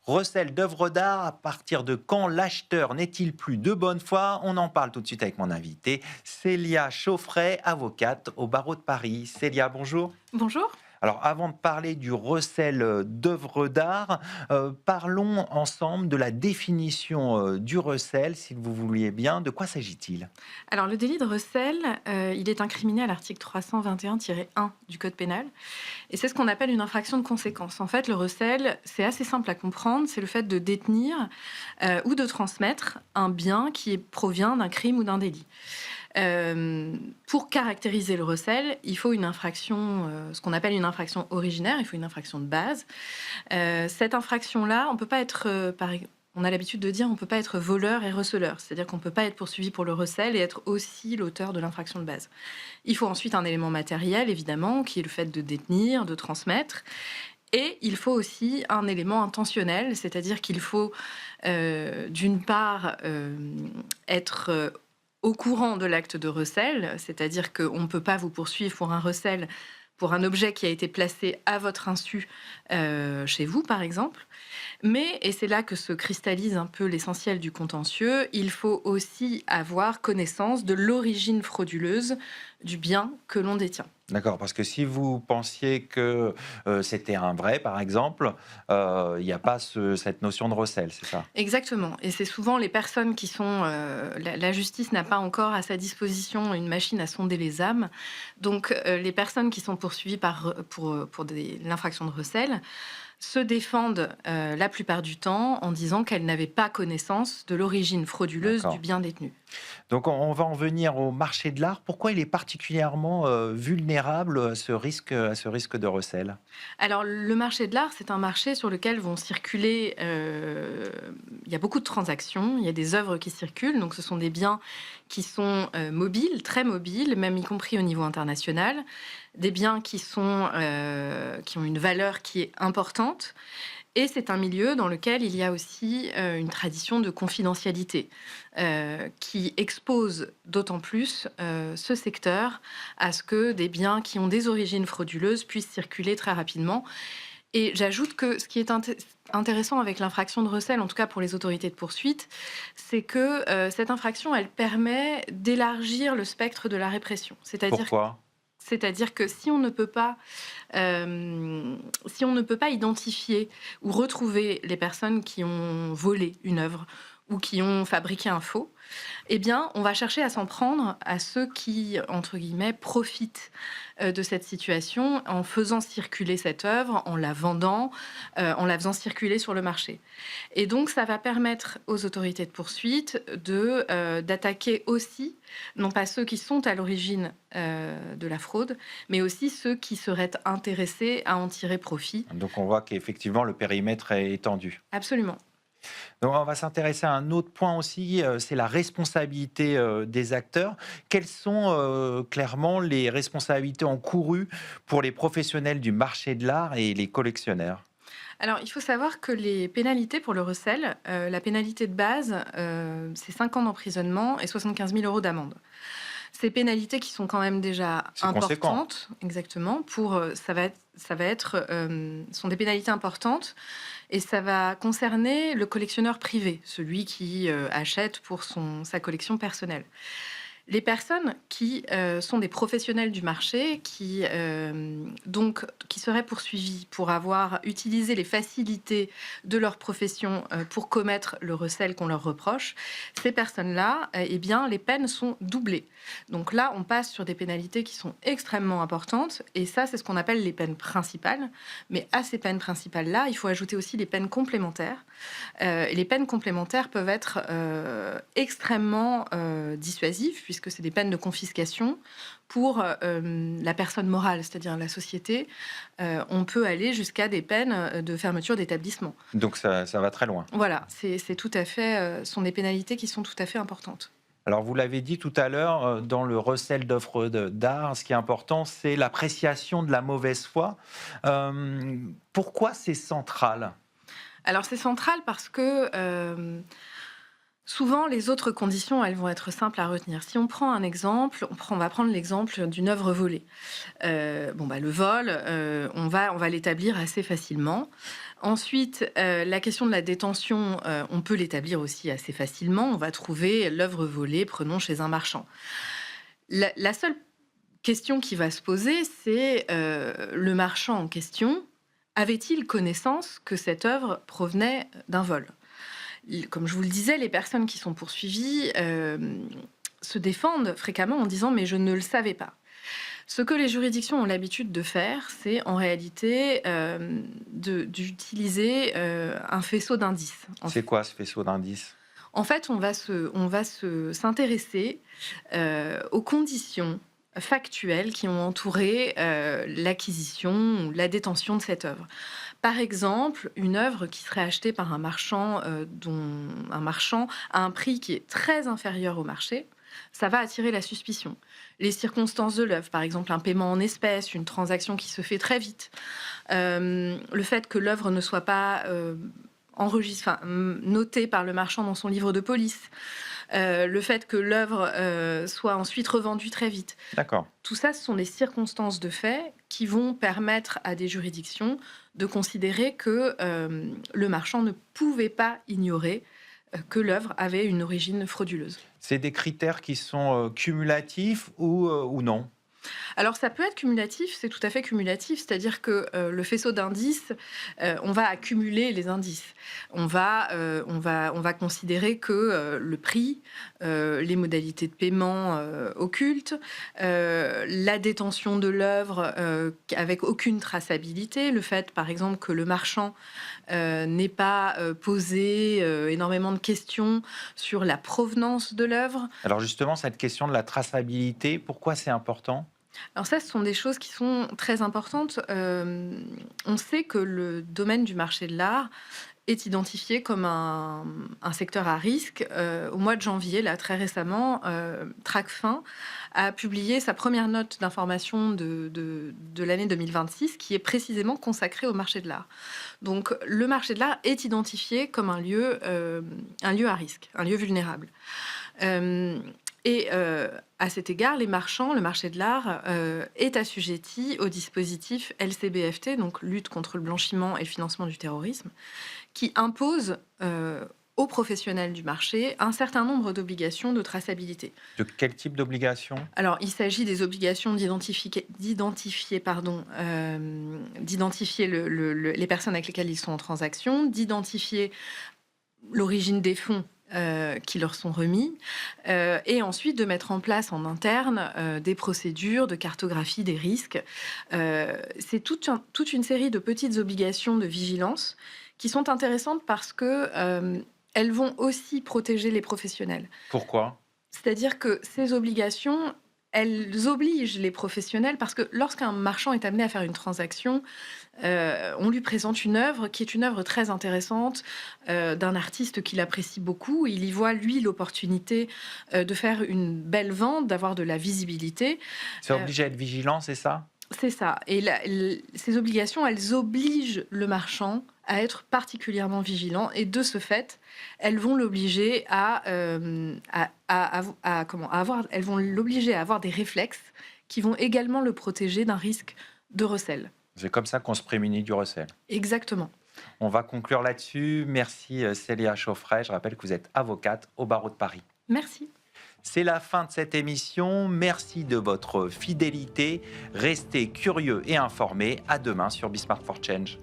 Recel d'œuvres d'art, à partir de quand l'acheteur n'est-il plus de bonne foi? On en parle tout de suite avec mon invité, Célia Chauffret, avocate au barreau de Paris. Célia, bonjour. Bonjour. Alors, avant de parler du recel d'œuvres d'art, parlons ensemble de la définition du recel, si vous vouliez bien. De quoi s'agit-il? Alors le délit de recel, il est incriminé à l'article 321-1 du code pénal et c'est ce qu'on appelle une infraction de conséquence. En fait, le recel, c'est assez simple à comprendre, c'est le fait de détenir, ou de transmettre un bien qui provient d'un crime ou d'un délit. Pour caractériser le recel, il faut une infraction, ce qu'on appelle une infraction originaire, il faut une infraction de base. Cette infraction-là, on peut pas être, on a l'habitude de dire on peut pas être voleur et receleur, c'est-à-dire qu'on peut pas être poursuivi pour le recel et être aussi l'auteur de l'infraction de base. Il faut ensuite un élément matériel, évidemment, qui est le fait de détenir, de transmettre. Et il faut aussi un élément intentionnel, c'est-à-dire qu'il faut, d'une part, être au courant de l'acte de recel, c'est-à-dire qu'on ne peut pas vous poursuivre pour un recel pour un objet qui a été placé à votre insu chez vous, par exemple. Mais, et c'est là que se cristallise un peu l'essentiel du contentieux, il faut aussi avoir connaissance de l'origine frauduleuse du bien que l'on détient. D'accord, parce que si vous pensiez que c'était un vrai, par exemple, il n'y a pas cette notion de recel, c'est ça? Exactement. Et c'est souvent les personnes qui sont... la justice n'a pas encore à sa disposition une machine à sonder les âmes. Donc, les personnes qui sont poursuivies pour l'infraction de recel se défendent la plupart du temps en disant qu'elles n'avaient pas connaissance de l'origine frauduleuse du D'accord. bien détenu. Donc on va en venir au marché de l'art. Pourquoi il est particulièrement vulnérable à ce risque de recel? Alors, le marché de l'art, c'est un marché sur lequel vont circuler, il y a beaucoup de transactions, il y a des œuvres qui circulent, donc ce sont des biens qui sont mobiles, très mobiles, même y compris au niveau international, des biens qui ont une valeur qui est importante. Et c'est un milieu dans lequel il y a aussi une tradition de confidentialité qui expose d'autant plus ce secteur à ce que des biens qui ont des origines frauduleuses puissent circuler très rapidement. Et j'ajoute que ce qui est intéressant avec l'infraction de recel, en tout cas pour les autorités de poursuite, c'est que cette infraction, elle permet d'élargir le spectre de la répression. Pourquoi? C'est-à-dire que si on ne peut pas identifier ou retrouver les personnes qui ont volé une œuvre ou qui ont fabriqué un faux, eh bien, on va chercher à s'en prendre à ceux qui, entre guillemets, profitent de cette situation en faisant circuler cette œuvre, en la vendant, en la faisant circuler sur le marché. Et donc, ça va permettre aux autorités de poursuite d'attaquer aussi, non pas ceux qui sont à l'origine de la fraude, mais aussi ceux qui seraient intéressés à en tirer profit. Donc on voit qu'effectivement le périmètre est étendu. Absolument. Donc on va s'intéresser à un autre point aussi, c'est la responsabilité des acteurs. Quelles sont clairement les responsabilités encourues pour les professionnels du marché de l'art et les collectionneurs? Alors, il faut savoir que les pénalités pour le recel, la pénalité de base, c'est 5 ans d'emprisonnement et 75 000 € d'amende. Ces pénalités qui sont quand même déjà C'est conséquent. importantes, exactement, sont des pénalités importantes et ça va concerner le collectionneur privé, celui qui achète pour sa collection personnelle. Les personnes qui sont des professionnels du marché, qui seraient poursuivis pour avoir utilisé les facilités de leur profession pour commettre le recel qu'on leur reproche, ces personnes-là, eh bien, les peines sont doublées. Donc là, on passe sur des pénalités qui sont extrêmement importantes, et ça, c'est ce qu'on appelle les peines principales. Mais à ces peines principales-là, il faut ajouter aussi les peines complémentaires. Et les peines complémentaires peuvent être extrêmement dissuasives, puisque c'est des peines de confiscation pour la personne morale, c'est-à-dire la société. On peut aller jusqu'à des peines de fermeture d'établissement. Donc ça va très loin. Voilà, c'est tout à fait, sont des pénalités qui sont tout à fait importantes. Alors vous l'avez dit tout à l'heure, dans le recel d'œuvres d'art, ce qui est important, c'est l'appréciation de la mauvaise foi. Pourquoi c'est central? Alors c'est central parce que Souvent, les autres conditions, elles vont être simples à retenir. Si on prend un exemple, on va prendre l'exemple d'une œuvre volée. Le vol, on va l'établir assez facilement. Ensuite, la question de la détention, on peut l'établir aussi assez facilement. On va trouver l'œuvre volée, prenons chez un marchand. La seule question qui va se poser, c'est le marchand en question, avait-il connaissance que cette œuvre provenait d'un vol? Comme je vous le disais, les personnes qui sont poursuivies se défendent fréquemment en disant «mais je ne le savais pas». Ce que les juridictions ont l'habitude de faire, c'est en réalité d'utiliser un faisceau d'indices. C'est quoi ce faisceau d'indices? En fait, s'intéresser aux conditions factuelles qui ont entouré l'acquisition ou la détention de cette œuvre. Par exemple, une œuvre qui serait achetée par un marchand, dont un marchand a un prix qui est très inférieur au marché, ça va attirer la suspicion. Les circonstances de l'œuvre, par exemple un paiement en espèces, une transaction qui se fait très vite, le fait que l'œuvre ne soit pas notée par le marchand dans son livre de police, le fait que l'œuvre soit ensuite revendue très vite. D'accord. Tout ça, ce sont des circonstances de fait qui vont permettre à des juridictions de considérer que le marchand ne pouvait pas ignorer que l'œuvre avait une origine frauduleuse. C'est des critères qui sont cumulatifs ou non? Alors ça peut être cumulatif, c'est tout à fait cumulatif, c'est-à-dire que le faisceau d'indices, on va accumuler les indices. On va considérer que le prix, les modalités de paiement occultes, la détention de l'œuvre avec aucune traçabilité, le fait par exemple que le marchand n'ait pas posé énormément de questions sur la provenance de l'œuvre. Alors justement, cette question de la traçabilité, pourquoi c'est important? Alors ça, ce sont des choses qui sont très importantes. On sait que le domaine du marché de l'art est identifié comme un secteur à risque. Au mois de janvier, là, très récemment, Tracfin a publié sa première note d'information de l'année 2026 qui est précisément consacrée au marché de l'art. Donc le marché de l'art est identifié comme un lieu à risque, un lieu vulnérable. À cet égard, le marché de l'art, est assujetti au dispositif LCBFT, donc lutte contre le blanchiment et le financement du terrorisme, qui impose aux professionnels du marché un certain nombre d'obligations de traçabilité. De quel type d'obligation? Alors, il s'agit des obligations d'identifier les personnes avec lesquelles ils sont en transaction, d'identifier l'origine des fonds qui leur sont remis, et ensuite de mettre en place en interne des procédures de cartographie des risques. C'est toute une série de petites obligations de vigilance qui sont intéressantes parce que elles vont aussi protéger les professionnels. Pourquoi? C'est-à-dire que ces obligations, elles obligent les professionnels parce que lorsqu'un marchand est amené à faire une transaction, on lui présente une œuvre qui est une œuvre très intéressante d'un artiste qu'il apprécie beaucoup. Il y voit, lui, l'opportunité de faire une belle vente, d'avoir de la visibilité. C'est obligé à être vigilant, c'est ça? C'est ça. Et ces obligations, elles obligent le marchand à être particulièrement vigilant. Et de ce fait, elles vont l'obliger elles vont l'obliger à avoir des réflexes qui vont également le protéger d'un risque de recel. C'est comme ça qu'on se prémunit du recel. Exactement. On va conclure là-dessus. Merci Célia Chauffret. Je rappelle que vous êtes avocate au barreau de Paris. Merci. C'est la fin de cette émission. Merci de votre fidélité. Restez curieux et informés. À demain sur Be Smart for Change.